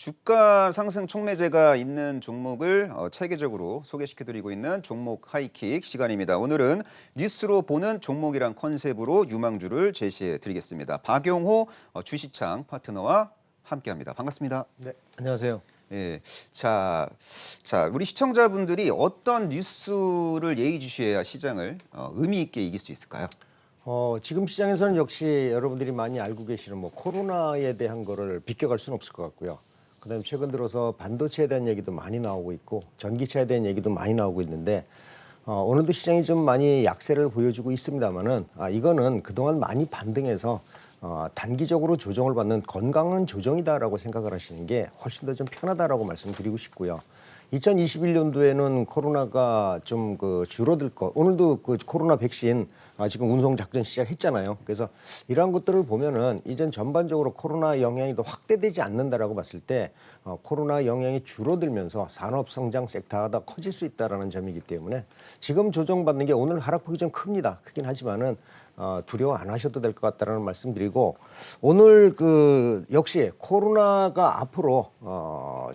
주가 상승 촉매제가 있는 종목을 체계적으로 소개시켜드리고 있는 종목 하이킥 시간입니다. 오늘은 뉴스로 보는 종목이란 컨셉으로 유망주를 제시해드리겠습니다. 박용호 주시창 파트너와 함께합니다. 반갑습니다. 네, 안녕하세요. 예, 자, 우리 시청자분들이 어떤 뉴스를 예의주시해야 시장을 의미 있게 이길 수 있을까요? 지금 시장에서는 역시 여러분들이 많이 알고 계시는 코로나에 대한 거를 비껴갈 수는 없을 것 같고요. 그다음에 최근 들어서 반도체에 대한 얘기도 많이 나오고 있고 전기차에 대한 얘기도 많이 나오고 있는데 오늘도 시장이 좀 많이 약세를 보여주고 있습니다만은 이거는 그동안 많이 반등해서 단기적으로 조정을 받는 건강한 조정이다라고 생각을 하시는 게 훨씬 더 좀 편하다라고 말씀드리고 싶고요. 2021년도에는 코로나가 좀 줄어들 것. 오늘도 그 코로나 백신 지금 운송 작전 시작했잖아요. 그래서 이러한 것들을 보면은 이젠 전반적으로 코로나 영향이 더 확대되지 않는다라고 봤을 때 코로나 영향이 줄어들면서 산업 성장 섹터가 더 커질 수 있다라는 점이기 때문에 지금 조정받는 게 오늘 하락폭이 좀 큽니다. 크긴 하지만은 두려워 안 하셔도 될 것 같다라는 말씀드리고 오늘 역시 코로나가 앞으로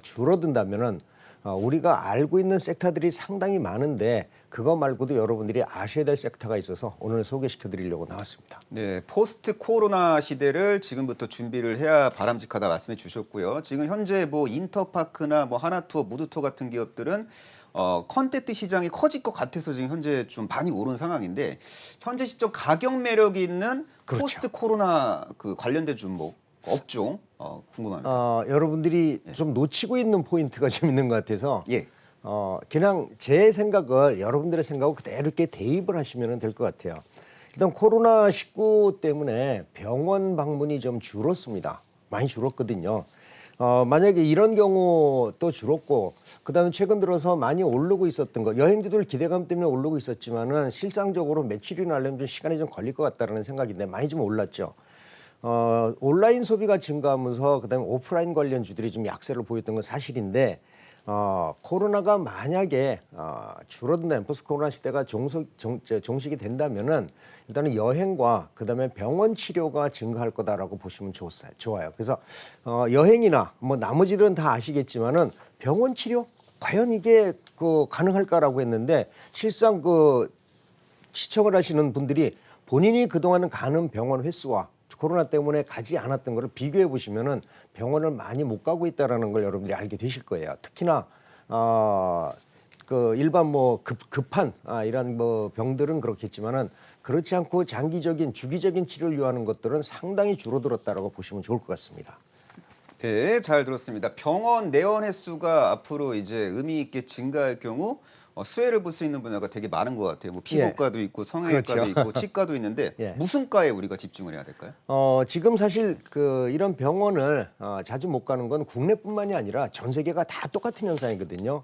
줄어든다면은 우리가 알고 있는 섹터들이 상당히 많은데 그거 말고도 여러분들이 아셔야 될 섹터가 있어서 오늘 소개시켜 드리려고 나왔습니다. 네, 포스트 코로나 시대를 지금부터 준비를 해야 바람직하다 말씀해 주셨고요. 지금 현재 인터파크나 하나투어, 무드투어 같은 기업들은 컨텐츠 시장이 커질 것 같아서 지금 현재 좀 많이 오른 상황인데 현재 시점 가격 매력이 있는 그렇죠. 포스트 코로나 관련된 종목 업종 궁금합니다. 여러분들이 좀 놓치고 있는 포인트가 좀 있는 것 같아서 예. 그냥 제 생각을 여러분들의 생각을 그대로 이렇게 대입을 하시면 될 것 같아요. 일단 코로나19 때문에 병원 방문이 좀 줄었습니다. 많이 줄었거든요. 만약에 이런 경우 또 줄었고 그다음에 최근 들어서 많이 오르고 있었던 거 여행지들 기대감 때문에 오르고 있었지만은 실상적으로 매출이 나려면 좀 시간이 좀 걸릴 것 같다는 생각인데 많이 좀 올랐죠. 온라인 소비가 증가하면서 그다음에 오프라인 관련주들이 좀 약세를 보였던 건 사실인데 코로나가 만약에 줄어든다면 포스트 코로나 시대가 종식이 된다면은 일단은 여행과 그다음에 병원 치료가 증가할 거다라고 보시면 좋아요. 그래서 여행이나 나머지들은 다 아시겠지만은 병원 치료 과연 이게 가능할까라고 했는데 실상 시청을 하시는 분들이 본인이 그동안은 가는 병원 횟수와 코로나 때문에 가지 않았던 거를 비교해 보시면은 병원을 많이 못 가고 있다라는 걸 여러분들이 알게 되실 거예요. 특히나 일반 급한 이런 병들은 그렇겠지만은 그렇지 않고 장기적인 주기적인 치료를 요하는 것들은 상당히 줄어들었다라고 보시면 좋을 것 같습니다. 네, 잘 들었습니다. 병원 내원 횟수가 앞으로 이제 의미 있게 증가할 경우 수혜를 볼 수 있는 분야가 되게 많은 것 같아요. 피부과도 있고 성형외과도 그렇죠. 있고 치과도 있는데 예. 무슨 과에 우리가 집중을 해야 될까요? 지금 사실 이런 병원을 자주 못 가는 건 국내뿐만이 아니라 전 세계가 다 똑같은 현상이거든요.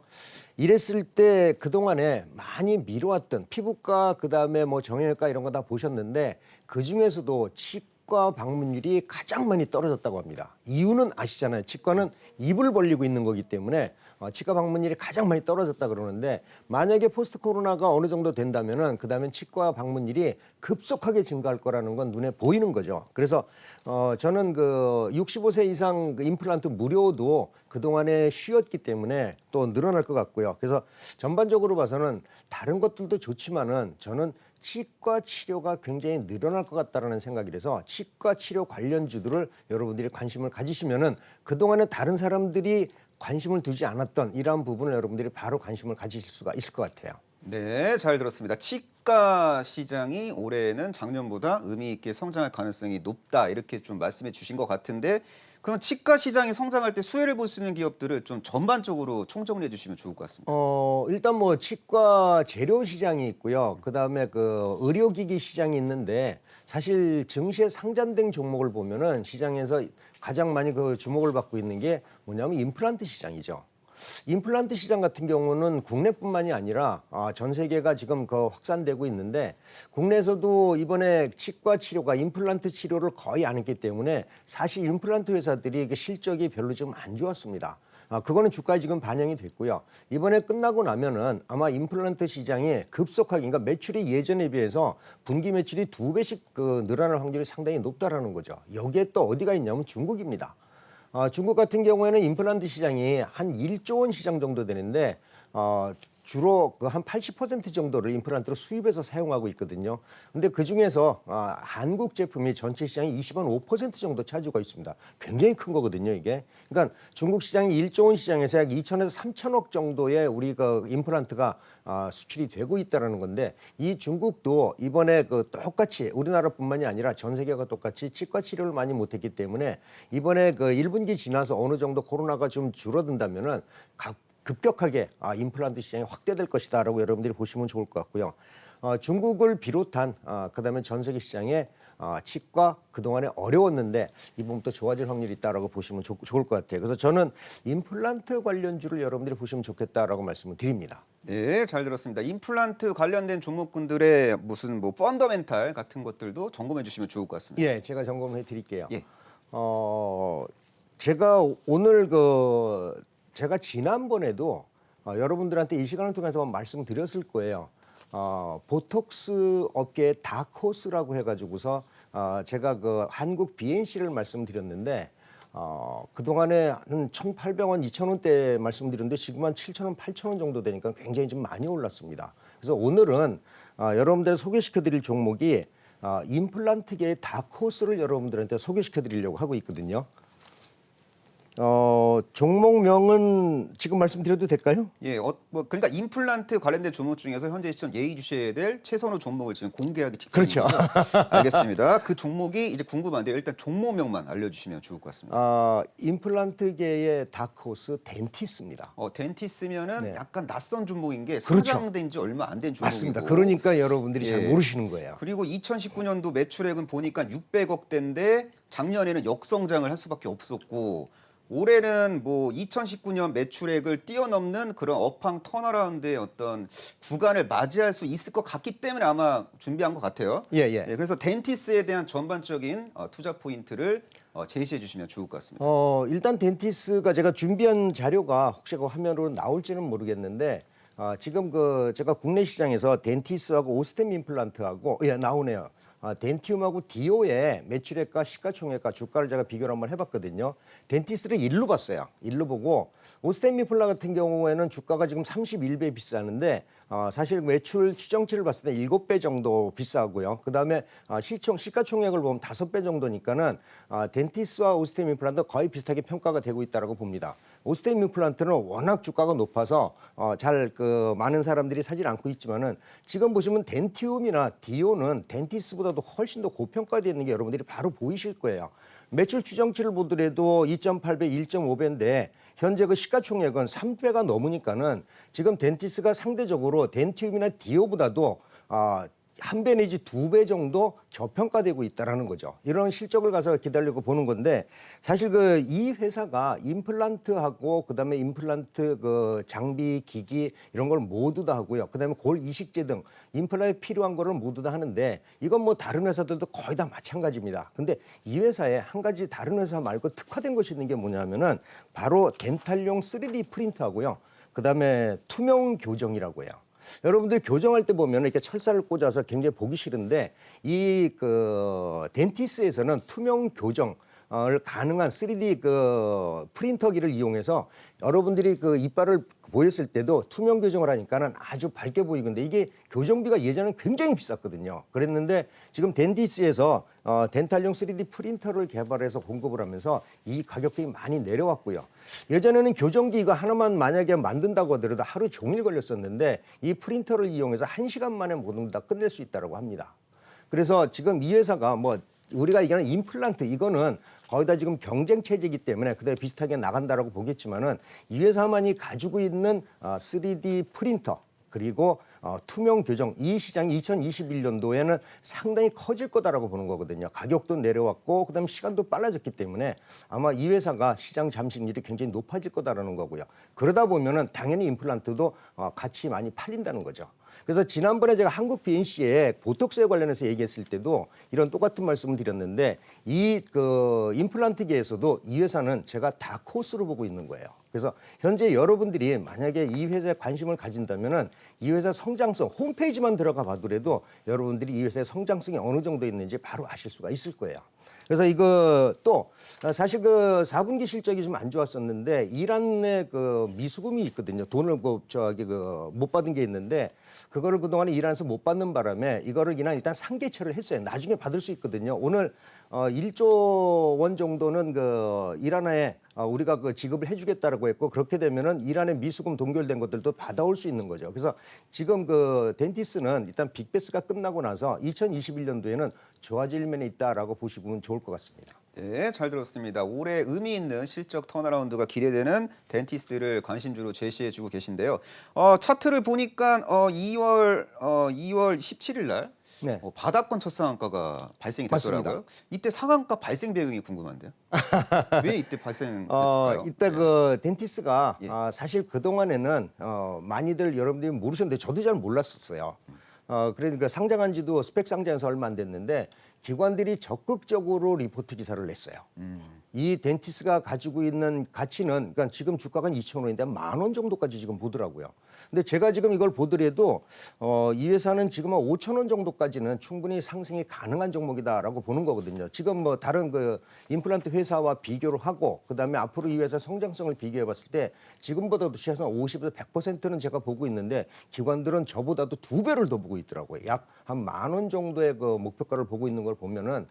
이랬을 때 그동안에 많이 미뤄왔던 피부과 그다음에 정형외과 이런 거 다 보셨는데 그중에서도 치과 방문율이 가장 많이 떨어졌다고 합니다. 이유는 아시잖아요. 치과는 입을 벌리고 있는 거기 때문에 치과 방문율이 가장 많이 떨어졌다 그러는데 만약에 포스트 코로나가 어느 정도 된다면은 그다음에 치과 방문율이 급속하게 증가할 거라는 건 눈에 보이는 거죠. 그래서 저는 65세 이상 임플란트 무료도 그동안에 쉬었기 때문에 또 늘어날 것 같고요. 그래서 전반적으로 봐서는 다른 것들도 좋지만은 저는 치과 치료가 굉장히 늘어날 것 같다라는 생각이 돼서 치과 치료 관련주들을 여러분들이 관심을 가지시면은 그동안에 다른 사람들이 관심을 두지 않았던 이러한 부분을 여러분들이 바로 관심을 가지실 수가 있을 것 같아요. 네, 잘 들었습니다. 치과 시장이 올해는 작년보다 의미 있게 성장할 가능성이 높다 이렇게 좀 말씀해 주신 것 같은데 그럼 치과 시장이 성장할 때 수혜를 볼 수 있는 기업들을 좀 전반적으로 총정리해 주시면 좋을 것 같습니다. 일단 치과 재료 시장이 있고요. 그다음에 의료기기 시장이 있는데 사실 증시에 상장된 종목을 보면은 시장에서 가장 많이 주목을 받고 있는 게 뭐냐면 임플란트 시장이죠. 임플란트 시장 같은 경우는 국내뿐만이 아니라 전 세계가 지금 확산되고 있는데 국내에서도 이번에 치과 치료가 임플란트 치료를 거의 안 했기 때문에 사실 임플란트 회사들이 실적이 별로 좀 안 좋았습니다. 그거는 주가에 지금 반영이 됐고요. 이번에 끝나고 나면은 아마 임플란트 시장이 급속하게, 그러니까 매출이 예전에 비해서 분기 매출이 2배씩 늘어날 확률이 상당히 높다라는 거죠. 여기에 또 어디가 있냐면 중국입니다. 중국 같은 경우에는 임플란트 시장이 한 1조 원 시장 정도 되는데 주로 그 한 80% 정도를 임플란트로 수입해서 사용하고 있거든요. 근데 그 중에서 한국 제품이 전체 시장의 25% 정도 차지하고 있습니다. 굉장히 큰 거거든요, 이게. 그러니까 중국 시장이 1조 원 시장에서 약 2천에서 3천억 정도의 우리 그 임플란트가 수출이 되고 있다라는 건데 이 중국도 이번에 그 똑같이 우리나라뿐만이 아니라 전 세계가 똑같이 치과 치료를 많이 못했기 때문에 이번에 그 1분기 지나서 어느 정도 코로나가 좀 줄어든다면은 급격하게 임플란트 시장이 확대될 것이다라고 여러분들이 보시면 좋을 것 같고요. 중국을 비롯한 그다음에 전 세계 시장에 치과 그동안에 어려웠는데 이번부터 좋아질 확률이 있다라고 보시면 좋을 것 같아요. 그래서 저는 임플란트 관련주를 여러분들이 보시면 좋겠다라고 말씀을 드립니다. 네, 잘 들었습니다. 임플란트 관련된 종목군들의 무슨 뭐 펀더멘탈 같은 것들도 점검해 주시면 좋을 것 같습니다. 예, 제가 점검해 드릴게요. 예. 제가 오늘 제가 지난번에도 여러분들한테 이 시간을 통해서 말씀드렸을 거예요. 보톡스 업계의 다크호스라고 해가지고서 제가 그 한국 BNC를 말씀드렸는데 그동안에 한 1,800원, 2,000원대 말씀드렸는데 지금 한 7,000원, 8,000원 정도 되니까 굉장히 좀 많이 올랐습니다. 그래서 오늘은 여러분들 소개시켜드릴 종목이 임플란트계의 다크호스를 여러분들한테 소개시켜드리려고 하고 있거든요. 종목명은 지금 말씀드려도 될까요? 예, 그러니까 임플란트 관련된 종목 중에서 현재 시점 예의주셔야 될 최선호 종목을 지금 공개하기 직전이죠. 그렇죠. 알겠습니다. 그 종목이 이제 궁금한데요. 일단 종목명만 알려주시면 좋을 것 같습니다. 임플란트계의 다크호스 덴티스입니다. 덴티스면은 네. 약간 낯선 종목인 게 그렇죠. 상장된 지 얼마 안 된 종목이고. 맞습니다. 그러니까 여러분들이 예. 잘 모르시는 거예요. 그리고 2019년도 매출액은 보니까 600억대인데 작년에는 역성장을 할 수밖에 없었고 올해는 뭐 2019년 매출액을 뛰어넘는 그런 업황 턴어라운드의 어떤 구간을 맞이할 수 있을 것 같기 때문에 아마 준비한 것 같아요. 예. 그래서 덴티스에 대한 전반적인 투자 포인트를 제시해 주시면 좋을 것 같습니다. 일단 덴티스가 제가 준비한 자료가 혹시 그 화면으로 나올지는 모르겠는데 지금 제가 국내 시장에서 덴티스하고 오스템 임플란트하고 나오네요. 덴티움하고 디오의 매출액과 시가총액과 주가를 제가 비교를 한번 해봤거든요. 덴티스를 일로 봤어요. 일로 보고 오스템 임플라 같은 경우에는 주가가 지금 31배 비싸는데 사실 매출 추정치를 봤을 때 7배 정도 비싸고요. 그다음에 시가총액을 보면 5배 정도니까는 덴티스와 오스템 임플란트 거의 비슷하게 평가가 되고 있다라고 봅니다. 오스템 임플란트는 워낙 주가가 높아서 많은 사람들이 사질 않고 있지만은 지금 보시면 덴티움이나 디오는 덴티스보다도 훨씬 더 고평가되어 있는 게 여러분들이 바로 보이실 거예요. 매출 추정치를 보더라도 2.8배, 1.5배인데 현재 그 시가총액은 3배가 넘으니까는 지금 덴티스가 상대적으로 덴티움이나 디오보다도 한 배 내지 2배 정도 저평가되고 있다라는 거죠. 이런 실적을 가서 기다리고 보는 건데 사실 이 회사가 임플란트하고 그다음에 임플란트 장비, 기기 이런 걸 모두 다 하고요. 그다음에 골 이식제 등 임플란트에 필요한 거를 모두 다 하는데 이건 뭐 다른 회사들도 거의 다 마찬가지입니다. 근데 이 회사에 한 가지 다른 회사 말고 특화된 것이 있는 게 뭐냐면은 바로 덴탈용 3D 프린트하고요. 그다음에 투명 교정이라고 해요. 여러분들 교정할 때 보면 이렇게 철사를 꽂아서 굉장히 보기 싫은데 이 덴티스에서는 투명 교정을 가능한 3D 프린터기를 이용해서 여러분들이 이빨을 보였을 때도 투명 교정을 하니까는 아주 밝게 보이는데 이게 교정비가 예전에는 굉장히 비쌌거든요. 그랬는데 지금 덴티스에서 덴탈용 3D 프린터를 개발해서 공급을 하면서 이 가격이 많이 내려왔고요. 예전에는 교정기 이거 하나만 만약에 만든다고 하더라도 하루 종일 걸렸었는데 이 프린터를 이용해서 1시간 만에 모든 다 끝낼 수 있다고 합니다. 그래서 지금 이 회사가 우리가 얘기하는 임플란트 이거는 거의 다 지금 경쟁 체제이기 때문에 그대로 비슷하게 나간다라고 보겠지만은 이 회사만이 가지고 있는 3D 프린터 그리고 투명 교정 이 시장이 2021년도에는 상당히 커질 거다라고 보는 거거든요. 가격도 내려왔고 그다음에 시간도 빨라졌기 때문에 아마 이 회사가 시장 잠식률이 굉장히 높아질 거다라는 거고요. 그러다 보면은 당연히 임플란트도 같이 많이 팔린다는 거죠. 그래서 지난번에 제가 한국 BNC에 보톡스에 관련해서 얘기했을 때도 이런 똑같은 말씀을 드렸는데 이 임플란트계에서도 이 회사는 제가 다크호스로 보고 있는 거예요. 그래서 현재 여러분들이 만약에 이 회사에 관심을 가진다면은 이 회사 성장성 홈페이지만 들어가 봐더라도 여러분들이 이 회사의 성장성이 어느 정도 있는지 바로 아실 수가 있을 거예요. 그래서 이거 또 사실 그 4분기 실적이 좀 안 좋았었는데 이란의 그 미수금이 있거든요. 돈을 못 받은 게 있는데 그거를 그동안에 이란에서 못 받는 바람에 이거를 이란 일단 상계처리를 했어요. 나중에 받을 수 있거든요. 오늘 1조 원 정도는 그 이란에 우리가 그 지급을 해주겠다라고 했고 그렇게 되면은 이란의 미수금 동결된 것들도 받아올 수 있는 거죠. 그래서 지금 그 덴티스는 일단 빅베스가 끝나고 나서 2021년도에는 좋아질 면이 있다라고 보시면 좋을 것 같습니다. 네, 잘 들었습니다. 올해 의미 있는 실적 턴어라운드가 기대되는 덴티스를 관심주로 제시해주고 계신데요. 차트를 보니까 2월 17일 날 네. 바닥권 첫 상한가가 발생이 맞습니다. 됐더라고요. 이때 상한가 발생 배경이 궁금한데요. 왜 이때 발생했을까요? 이때 그 덴티스가 예. 사실 그동안에는 많이들 여러분들이 모르셨는데 저도 잘 몰랐었어요. 그러니까 상장한 지도 스펙 상장해서 얼마 안 됐는데 기관들이 적극적으로 리포트 기사를 냈어요. 이 덴티스가 가지고 있는 가치는 그러니까 지금 주가가 2,000원인데 10,000원 정도까지 지금 보더라고요. 근데 제가 지금 이걸 보더라도 이 회사는 지금 한 5,000원 정도까지는 충분히 상승이 가능한 종목이다라고 보는 거거든요. 지금 뭐 다른 그 임플란트 회사와 비교를 하고 그다음에 앞으로 이 회사 성장성을 비교해 봤을 때 지금보다도 최소한 50에서 100%는 제가 보고 있는데 기관들은 저보다도 2배를 더 보고 있더라고요. 약 한 10,000원 정도의 그 목표가를 보고 있는 걸 보면은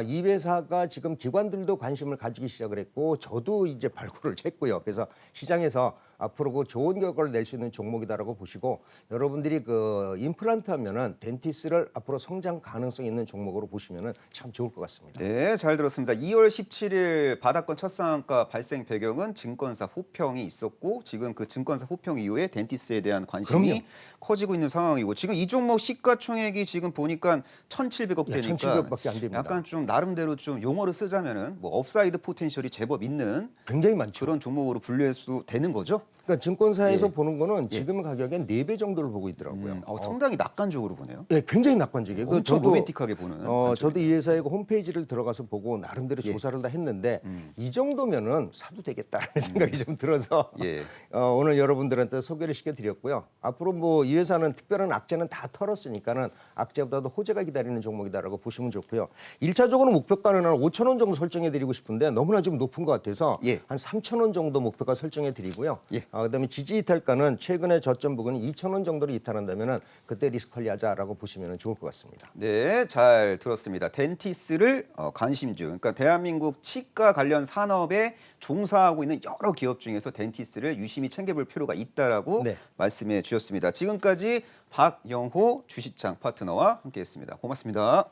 이 회사가 지금 기관들도 관심을 가지기 시작을 했고 저도 이제 발굴을 했고요. 그래서 시장에서 앞으로 그 좋은 결과를 낼 수 있는 종목이다라고 보시고 여러분들이 그 임플란트 하면은 덴티스를 앞으로 성장 가능성 있는 종목으로 보시면은 참 좋을 것 같습니다. 네, 잘 들었습니다. 2월 17일 바닥권 첫 상한가 발생 배경은 증권사 호평이 있었고 지금 그 증권사 호평 이후에 덴티스에 대한 관심이 그럼요. 커지고 있는 상황이고 지금 이 종목 시가총액이 지금 보니까 1,700억 예, 되니까 1,700밖에 안 됩니다. 약간 좀 나름대로 좀 용어를 쓰자면은 뭐 업사이드 포텐셜이 제법 있는 굉장히 많죠. 그런 종목으로 분류할 수 되는 거죠. 그러니까 증권사에서 예. 보는 거는 지금 가격의 4배 정도를 보고 있더라고요. 상당히 낙관적으로 보네요. 네, 굉장히 낙관적이에요. 엄청 로맨틱하게 보는 관점이네요. 저도 이 회사의 그 홈페이지를 들어가서 보고 나름대로 조사를 다 했는데 이 정도면은 사도 되겠다라는 생각이 좀 들어서 예. 오늘 여러분들한테 소개를 시켜드렸고요. 앞으로 뭐 이 회사는 특별한 악재는 다 털었으니까는 악재보다도 호재가 기다리는 종목이다라고 보시면 좋고요. 1차적으로 목표가는 한 5,000원 정도 설정해드리고 싶은데 너무나 좀 높은 것 같아서 예. 한 3,000원 정도 목표가 설정해드리고요. 예. 그다음에 지지 이탈가는 최근에 저점 부근이 2,000원 정도로 이탈한다면은 그때 리스크 관리하자라고 보시면 좋을 것 같습니다. 네, 잘 들었습니다. 덴티스를 관심주, 그러니까 대한민국 치과 관련 산업에 종사하고 있는 여러 기업 중에서 덴티스를 유심히 챙겨볼 필요가 있다라고 네. 말씀해 주셨습니다. 지금까지 박영호 주식창 파트너와 함께했습니다. 고맙습니다.